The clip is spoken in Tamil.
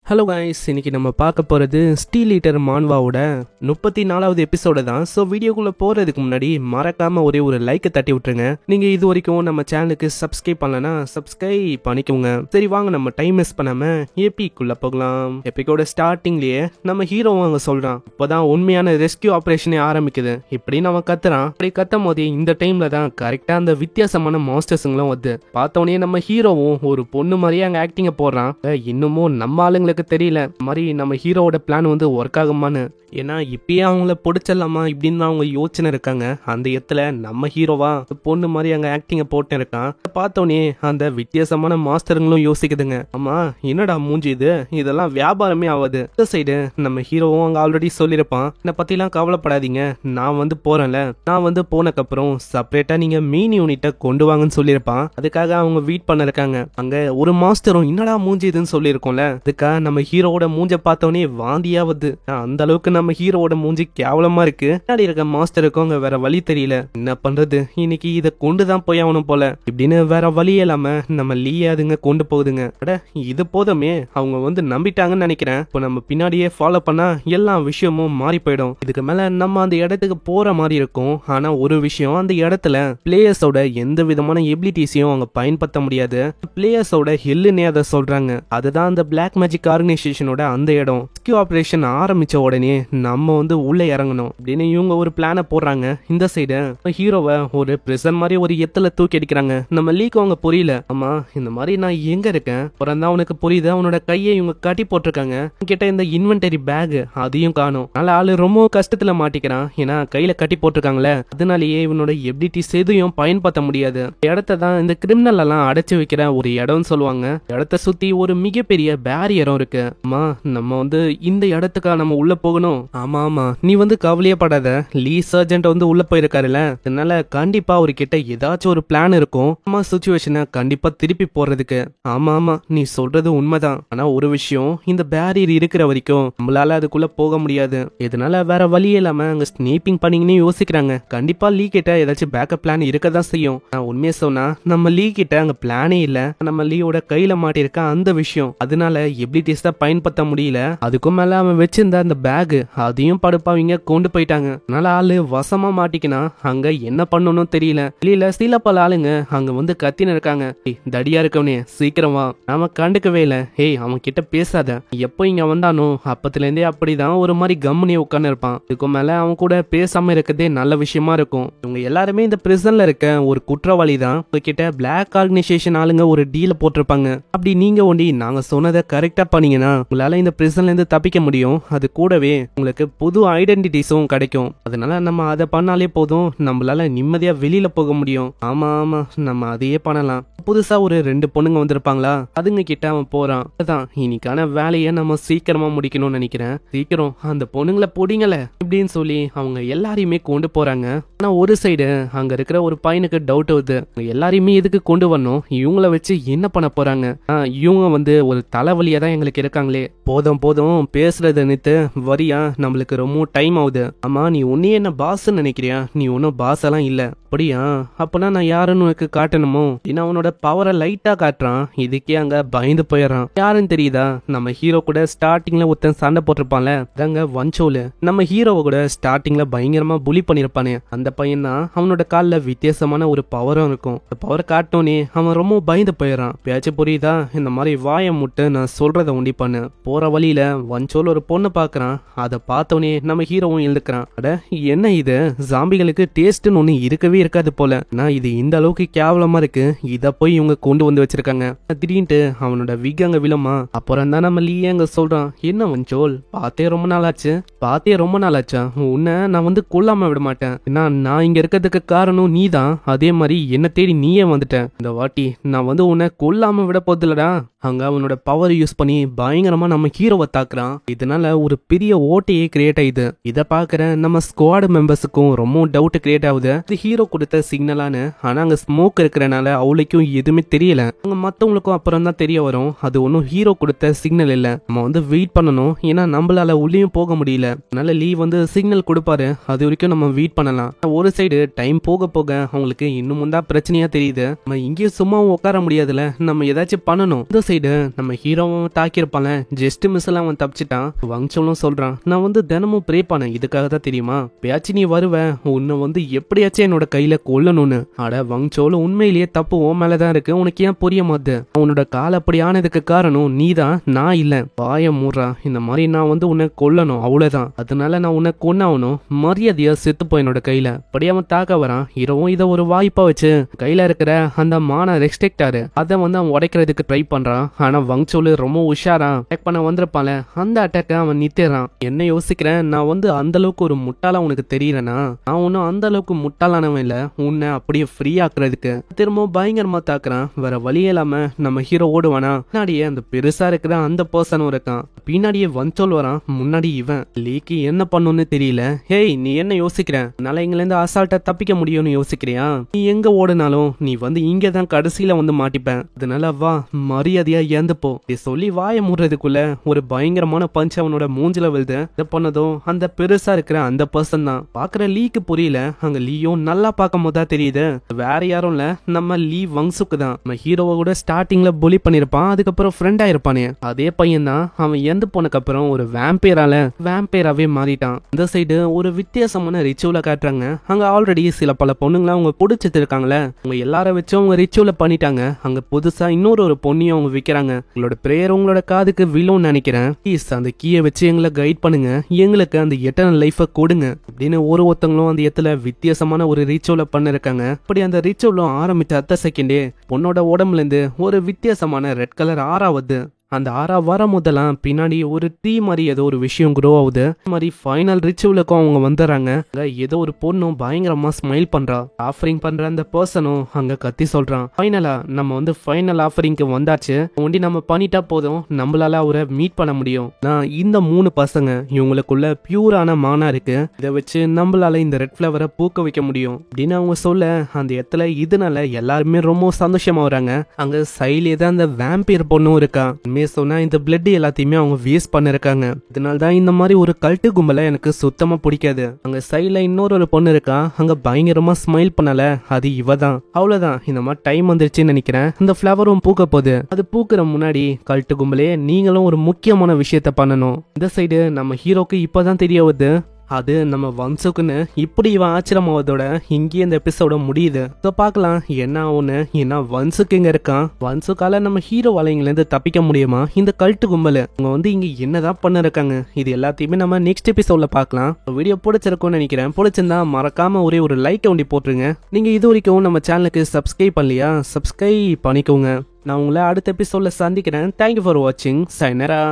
ஹலோ கைஸ், இன்னைக்கு நம்ம பார்க்க போகிறது ஸ்டீல் ஈட்டர் மான்வாவோட 34வது எபிசோடு தான். ஸோ வீடியோக்குள்ளே போகிறதுக்கு முன்னாடி மறக்காமல் ஒரே ஒரு லைக்கை தட்டி விட்டுருங்க. நீங்கள் இது வரைக்கும் நம்ம சேனலுக்கு சப்ஸ்கிரைப் பண்ணலன்னா சப்ஸ்கிரைப் பண்ணிக்கோங்க. சரி வாங்க, நம்ம டைம் மிஸ் பண்ணாமல் ஏபிக்குள்ளே போகலாம். எபிக்கோட ஸ்டார்டிங்லேயே நம்ம ஹீரோ அங்கே சொல்கிறான், இப்போதான் உண்மையான ரெஸ்கியூ ஆப்ரேஷனே ஆரம்பிக்குது. இப்படி நம்ம கத்துறான். அப்படி கத்தும் போதே இந்த டைமில் தான் கரெக்டாக அந்த வித்தியாசமான மாஸ்டர்ஸுங்களும் வந்து பார்த்தோன்னே நம்ம ஹீரோவும் ஒரு பொண்ணு மாதிரியே அங்கே ஆக்டிங்கை போடுறான். இன்னமும் நம்ம ஆளுங்களுக்கு தெரியல மாதிரி நம்ம ஹீரோவோட பிளான் வந்து ஒர்க் ஆகுமான்னு. ஏன்னா இப்பயே அவங்கள பிடிச்சிடலாமா இப்படின்னு அவங்க யோசனை இருக்காங்க. அந்த இடத்துல நம்ம ஹீரோவா பொண்ணு மாதிரி அங்க ஆக்டிங்க போட்டு இருக்கான். பார்த்தோன்னே அந்த வித்தியாசமான மாஸ்டருங்களும் யோசிக்குதுங்க, ஆமா என்னடா மூஞ்சி இது, இதெல்லாம் வியாபாரமே ஆகுது. இந்த சைடு நம்ம ஹீரோவும் அங்க ஆல்ரெடி சொல்லியிருப்பான், என்னை பத்திலாம் கவலைப்படாதீங்க, நான் வந்து போறேன்ல, நான் வந்து போனக்கப்புறம் செப்பரேட்டா நீங்க மெயின் யூனிட்டை கொண்டு வாங்கன்னு சொல்லியிருப்பான். அதுக்காக அவங்க வெயிட் பண்ண இருக்காங்க. அங்க ஒரு மாஸ்டரும் என்னடா மூஞ்சி இதுன்னு சொல்லியிருக்கோம்ல, அதுக்காக நம்ம ஹீரோவோட மூஞ்ச பார்த்தோன்னே வாந்தியாவது. அந்த அளவுக்கு நம்ம ஹீரோவோட மூஞ்சி கேவலமா இருக்கு. முன்னாடி இருக்க மாஸ்டருக்கும் அங்க வேற வழி தெரியல, என்ன பண்றது, இன்னைக்கு இதை கொண்டுதான் போய் ஆகணும் போல இப்படின்னு வேற வழி இல்லாம நம்ம லீயே அதுங்க கொண்டு போகுதுங்க. அட இது போதுமே, அவங்க வந்து நம்பிட்டாங்கன்னு நினைக்கிறேன். இப்போ நம்ம பின்னாடியே ஃபாலோ பண்ணா எல்லா விஷயமும் மாறி போயிடும். இதுக்கு மேல நம்ம அந்த இடத்துக்கு போற மாதிரி இருக்கும். ஆனா ஒரு விஷயம், அந்த இடத்துல பிளேயர்ஸோட எந்த விதமான எபிலிட்டிஸையும் அவங்க பயன்படுத்த முடியாது. பிளேயர்ஸோட ஹெல்லுன்னே அதை சொல்றாங்க. அதுதான் அந்த பிளாக் மேஜிக் ஆர்கனைசேஷனோட அந்த இடம். ரெஸ்கியூ ஆபரேஷன் ஆரம்பிச்ச உடனே நம்ம வந்து உள்ள இறங்கணும் அப்படின்னு இவங்க ஒரு பிளானை போடுறாங்க. இந்த சைடு ஹீரோவை ஒரு பிரிசன் மாதிரி ஒரு எத்துல தூக்கி அடிக்கிறாங்க. நம்ம லீக்கு அவங்க புரியல, ஆமா இந்த மாதிரி நான் எங்க இருக்கேன் பிறந்தா அவனுக்கு புரியுது. அவனோட கையை இவங்க கட்டி போட்டிருக்காங்க. கிட்ட இந்த இன்வென்டரி பேக் அதையும் காணும். அதனால ஆளு ரொம்ப கஷ்டத்துல மாட்டிக்கிறான். ஏன்னா கையில கட்டி போட்டிருக்காங்களே, அதனாலேயே இவனோட எபிலிட்டிஸ் எதையும் பயன்படுத்த முடியாது. இடத்த தான் இந்த கிரிமினல் எல்லாம் அடைச்சு வைக்கிற ஒரு இடம்னு சொல்லுவாங்க. இடத்த சுத்தி ஒரு மிகப்பெரிய பேரியரும் இருக்கு. ஆமா நம்ம வந்து இந்த இடத்துக்கா நம்ம உள்ள போகணும். ஆமா ஆமா நீ வந்து கவலையே படாத, லீ சர்ஜென்ட் வந்து உள்ள போயிருக்காருல, அதனால கண்டிப்பா அவர்கிட்ட ஏதாச்சும் ஒரு பிளான் இருக்கும் நம்ம சிச்சுவேஷனை கண்டிப்பா திருப்பி போறதுக்கு. ஆமா ஆமா நீ சொல்றது உண்மைதான். ஆனா ஒரு விஷயம், இந்த பேரியர் இருக்கிற வரைக்கும் நம்மளால அதுக்குள்ள போக முடியாது. இதனால வேற வழி இல்லாம அங்க ஸ்னேப்பிங் பண்ணீங்கன்னு யோசிக்கிறாங்க. கண்டிப்பா லீ கிட்ட ஏதாச்சும் பேக்கப் பிளான் இருக்கதான் செய்யும். நான் உண்மையை சொன்னா நம்ம லீ கிட்ட அங்க பிளானே இல்ல. நம்ம லீயோட கையில மாட்டிருக்க அந்த விஷயம், அதனால எபிலிட்டிஸ் தான் பயன்படுத்த முடியல. அதுக்கும் மேல அவன் வச்சிருந்த அந்த பேக் அதையும் படுப்பாவீங்க கொண்டு போயிட்டாங்க. அதனால ஆளு வசமா மாட்டிக்கினா அங்க என்ன பண்ணணும் தெரியல. வெளியில சில பல ஆளுங்க அங்க வந்து கத்தின்னு இருக்காங்க, தடியா இருக்கவனே சீக்கிரம் வா. நாம கண்டுக்கவே இல்ல. ஏய் அவன் கிட்ட பேசாத, எப்போ இங்க வந்தானோ அப்பத்துல இருந்தே அப்படிதான் ஒரு மாதிரி கம்முனே உட்கார்ந்து இருப்பான். இதுக்கும் மேல அவன் கூட பேசாம இருக்கதே நல்ல விஷயமா இருக்கும். இவங்க எல்லாருமே இந்த பிரிசன்ல இருக்க ஒரு குற்றவாளி தான். உங்ககிட்ட பிளாக் ஆர்கனைசேஷன் ஆளுங்க ஒரு டீல போட்டிருப்பாங்க. அப்படி நீங்க ஒண்டி நாங்க சொன்னதை கரெக்டா பண்ணீங்கன்னா உங்களால இந்த பிரிசன்ல இருந்து தப்பிக்க முடியும். அது கூடவே உங்களுக்கு புது ஐடென்டிட்டிஸும் கிடைக்கும். அதனால நம்ம அதை பண்ணாலே போதும், நம்மளால நிம்மதியா வெளியில போக முடியும். ஆமா ஆமா நம்ம அதையே பண்ணலாம். புதுசா ஒரு 2 பொண்ணுங்க வந்திருப்பாங்களா, அதுங்க கிட்ட அவன் போறான். அதான் இன்னைக்கான வேலையை நம்ம சீக்கிரமா முடிக்கணும்னு நினைக்கிறேன். சீக்கிரம் அந்த பொண்ணுங்களை பொடிங்கள இப்படின்னு சொல்லி அவங்க எல்லாரையுமே கொண்டு போறாங்க. ஆனா ஒரு சைடு அங்க இருக்கிற ஒரு பையனுக்கு டவுட் வருது, எல்லாரையுமே எதுக்கு கொண்டு வரணும், இவங்கள வச்சு என்ன பண்ண போறாங்க, இவங்க வந்து ஒரு தலைவலியா தான் எங்களுக்கு இருக்காங்களே, போதும் போதும் பேசுறத நிறுத்து, வரியா நம்மளுக்கு ரொம்ப டைம் ஆகுது. ஆமா நீ உன்னையே என்ன பாஸ் நினைக்கிறியா, நீ ஒன்னும் பாஸ் எல்லாம் இல்ல. அப்படியா, அப்பனா நான் யாருன்னு உனக்கு காட்டணுமோ. அவனோட பவரை லைட்டா காட்டுறான். இதுக்கே அங்க பயந்து போயிடறான். யாருன்னு தெரியுதா, நம்ம ஹீரோ கூட ஸ்டார்டிங்ல ஒருத்தன் சண்டை போட்டிருப்பான்ல, அதாங்க வன்சோலு. நம்ம ஹீரோவை கூட ஸ்டார்டிங்ல பயங்கரமா புலி பண்ணிருப்பானே, அந்த பையன் தான். அவனோட கால்ல வித்தியாசமான ஒரு பவரும் இருக்கும். அந்த பவரை காட்டோனே அவன் ரொம்ப பயந்து போயிடறான். பேச்சு புரியுதா, இந்த மாதிரி வாயை முட்டு நான் சொல்றத உண்டி பண்ணு. போற வழியில வன்சோல் ஒரு பொண்ணு பாக்குறான். அதை பார்த்தோன்னே நம்ம ஹீரோவும் எழுதுக்கிறான். அட என்ன இது, ஜாம்பிகளுக்கு டேஸ்ட்னு ஒண்ணு இருக்கவே இருக்காது போல. நான் இது இந்த அளவுக்கு கேவலமா இருக்கு, இத போய் இவங்க கொண்டு வந்து வச்சிருக்காங்க. திடீர்னு அவனோட விக் அங்க விழுமா. அப்புறம் தான் நம்ம லீ அங்க சொல்றான், என்ன வன்சோல் பார்த்தே ரொம்ப நாளாச்சா, உன்னை நான் வந்து கொல்லாம விட மாட்டேன். நான் இங்க இருக்கிறதுக்கு காரணம் நீ தான். அதே மாதிரி என்ன தேடி நீயே வந்துட்ட. இந்த வாட்டி நான் வந்து உன்னை கொல்லாம விட போதில்லடா. அங்க அவனோட பவர் யூஸ் பண்ணி பயங்கரமா நம்ம ஹீரோவை தாக்குறான். இதனால ஒரு பெரிய ஓட்டையே கிரியேட் ஆகுது. இதை பாக்குற நம்ம ஸ்குவாட் மெம்பர்ஸுக்கும் ரொம்ப டவுட் கிரியேட் ஆகுது, இது ஹீரோ கொடுத்த சிக்னலான்னு. ஆனா அங்க ஸ்மோக் இருக்கிறனால அவளுக்கும் எதுவுமே தெரியல. அங்க மத்தவங்களுக்கும் அப்புறம் தான் தெரிய வரும், அது ஒன்னும் ஹீரோ கொடுத்த சிக்னல் இல்ல. நம்ம வந்து வெயிட் பண்ணணும், ஏன்னா நம்மளால உள்ளேயும் போக முடியல. அதனால லீ வந்து சிக்னல் கொடுப்பாரு, அது வரைக்கும் நம்ம வெயிட் பண்ணலாம். ஒரு சைடு டைம் போக போக அவங்களுக்கு இன்னும் தான் பிரச்சனையா தெரியுது. நம்ம இங்கேயும் சும்மா உட்கார முடியாதுல, நம்ம ஏதாச்சும் பண்ணணும். இந்த சைடு நம்ம ஹீரோவும் தாக்கியிருப்பான், ஜஸ்ட் மிஸ்ல அவன் தப்பிச்சிட்டான். வங்சோலும் சொல்றான், நான் வந்து தினமும் ப்ரே பண்ணேன், இதுக்காக தான் தெரியுமா, பேச்சு நீ வருவ, உன்னை வந்து எப்படியாச்சும் என்னோட கையில கொல்லணும்னு. அட வங்சோல, உண்மையிலேயே தப்பு உன் மேலதான் இருக்கு, உனக்கு ஏன் புரிய மாட்டேது? உன்னோட கால் அப்படி ஆனதுக்கு காரணம் நீதான், நான் இல்ல. பாய மூடுறா, இந்த மாதிரி நான் வந்து உன்னை கொல்லணும், அவ்வளவுதான். அதனால நான் உன்னை கொன்னாகணும், மரியாதையா செத்துப்போ என்னோட கையில. அப்படி அவன் தாக்க வரான். ஹீரோவும் இதை ஒரு வாய்ப்பா வச்சு கையில இருக்கிற அந்த மான ரெஸ்ட்ரிக்டாரு அதை வந்து அவன் உடைக்கிறதுக்கு ட்ரை பண்றான். ஆனா வங்சோலு ரொம்ப உஷாரா அட்டாக் பண்ண வந்திருப்பால, அந்த அட்டாக்க அவன் நிறுத்திடுறான். என்ன யோசிக்கிறேன், நான் வந்து அந்த அளவுக்கு ஒரு முட்டாளா உனக்கு தெரியறேனா? நான் ஒன்னும் அந்த அளவுக்கு முட்டாளானவன் இல்ல, உன்னை அப்படியே ஃப்ரீ ஆக்குறதுக்கு. திரும்ப பயங்கரமா தாக்குறான். வேற வழி இல்லாம நம்ம ஹீரோ ஓடுவானா, பின்னாடியே அந்த பெருசா இருக்கிற அந்த பர்சனும் இருக்கான். பின்னாடியே வஞ்சோல் வரான், முன்னாடி இவன். லீக்கு என்ன பண்ணுன்னு தெரியல. ஹேய், நீ என்ன யோசிக்கிற, அதனால எங்களை இருந்து அசால்ட்டா தப்பிக்க முடியும்னு யோசிக்கிறியா? நீ எங்க ஓடுனாலும் நீ வந்து இங்கதான் கடைசியில வந்து மாட்டிப்பேன், அதனால வா, மரியாதையா ஏந்துப்போ. சொல்லி வாய மூடுறதுக்குள்ள ஒரு பயங்கரமான பஞ்ச் அவனோட மூஞ்சில விழுது. இதை பண்ணதும் அந்த பெருசா இருக்கிற அந்த பர்சன் தான். பாக்குற லீக்கு புரியல, அங்க லீயும் நல்லா பார்க்கும் போதா தெரியுது வேற யாரும் இல்ல, நம்ம லீ வங்சுக்கு தான். நம்ம ஹீரோவை கூட ஸ்டார்டிங்ல புலி பண்ணிருப்பான், அதுக்கப்புறம் ஃப்ரெண்ட் ஆயிருப்பானே அதே பையன் தான். அவன் இறந்து போனக்கு அப்புறம் ஒரு வேம்பையராவே மாறிட்டான். இந்த சைடு ஒரு வித்தியாசமான ரிச்சுவல காட்டுறாங்க. அங்க ஆல்ரெடி சில பல பொண்ணுங்களா அவங்க பிடிச்சிட்டு இருக்காங்களே, அவங்க எல்லார வச்சு அவங்க ரிச்சுவல பண்ணிட்டாங்க. அங்க புதுசா இன்னொரு பொண்ணையும் அவங்க விக்கிறாங்க. உங்களோட பிரேயர் உங்களோட காதுக்கு விழும்னு நினைக்கிறேன், ப்ளீஸ் அந்த கீயை வச்சு எங்களை கைட் பண்ணுங்க, எங்களுக்கு அந்த எட்டர்னல் லைஃப கொடுங்க அப்படின்னு ஒருத்தங்களும் அந்த இடத்துல வித்தியாசமான ஒரு ரிச்சுவல பண்ணிருக்காங்க. அப்படி அந்த ரிச்சுவலும் ஆரம்பிச்ச அடுத்த செகண்டே பொண்ணோட உடம்புல இருந்து ஒரு வித்தியாசமான ரெட் கலர் ஆறாவது. அந்த ஆறா வர முதலாம் பின்னாடி ஒரு டீ மாதிரி ஏதோ ஒரு விஷயம் க்ரோ ஆகுது. மாதிரி ஃபைனல் ரிச்சுவலுக்கும் அவங்க வந்துடுறாங்க. ஏதோ ஒரு பொண்ணும் பயங்கரமா ஸ்மைல் பண்றா. ஆஃபரிங் பண்ற அந்த பர்சனும் அங்க கத்தி சொல்றான், ஃபைனலா நம்ம வந்து ஃபைனல் ஆஃபரிங்க்கு வந்தாச்சு, ஒண்டி நம்ம பண்ணிட்டா போதும், நம்மளால அவரை மீட் பண்ண முடியும். நான் இந்த 3 பசங்க இவங்களுக்குள்ள பியூரான மானா இருக்கு, இதை வச்சு நம்மளால இந்த ரெட் ஃபிளவரை பூக்க வைக்க முடியும் அப்படின்னு அவங்க சொல்ல, அந்த இடத்துல இதனால எல்லாருமே ரொம்ப சந்தோஷமா வராங்க. அங்க சைட்லயே தான் அந்த வேம்பையர் பொண்ணும் இருக்கா. சொன்னா இந்த பிளட் எல்லாத்தையுமே அவங்க வேஸ்ட் பண்ணிருக்காங்க. இதனால்தான் இந்த மாதிரி ஒரு கல்ட்டு கும்பல எனக்கு சுத்தமா பிடிக்காது. அங்க சைட்ல இன்னொரு பொண்ணு இருக்கா, அங்க பயங்கரமா ஸ்மைல் பண்ணல, அது இவதான். அவ்வளவுதான், இந்த மாதிரி டைம் வந்துருச்சுன்னு நினைக்கிறேன். இந்த ஃபிளவரும் பூக்க போகுது. அது பூக்குற முன்னாடி கல்ட்டு கும்பலே நீங்களும் ஒரு முக்கியமான விஷயத்த பண்ணணும். இந்த சைடு நம்ம ஹீரோக்கு இப்பதான் தெரிய வருது, அது நம்ம வன்சுக்குன்னு. இப்படி இவன் ஆச்சரியமாவதோட இங்கேயே இந்த எபிசோட முடியுது. ஸோ பார்க்கலாம் என்ன ஆகும்னு. ஏன்னா வன்சுக்கு இங்க இருக்கான், வன்சுக்கால நம்ம ஹீரோ வலைங்கலேருந்து தப்பிக்க முடியுமா இந்த கல்ட்டு கும்பல்? அவங்க வந்து இங்க என்னதான் பண்ண இருக்காங்க, இது எல்லாத்தையுமே நம்ம நெக்ஸ்ட் எபிசோட்ல பார்க்கலாம். வீடியோ பிடிச்சிருக்கும்னு நினைக்கிறேன். பிடிச்சிருந்தா மறக்காம ஒரே ஒரு லைக் ஒண்டி போட்டுருங்க. நீங்க இது வரைக்கும் நம்ம சேனலுக்கு சப்ஸ்கிரைப் பண்ணலையா, சப்ஸ்கிரைப் பண்ணிக்கோங்க. நான் உங்களை அடுத்த எபிசோட்ல சந்திக்கிறேன். தேங்க்யூ ஃபார் வாட்சிங். சைனரா.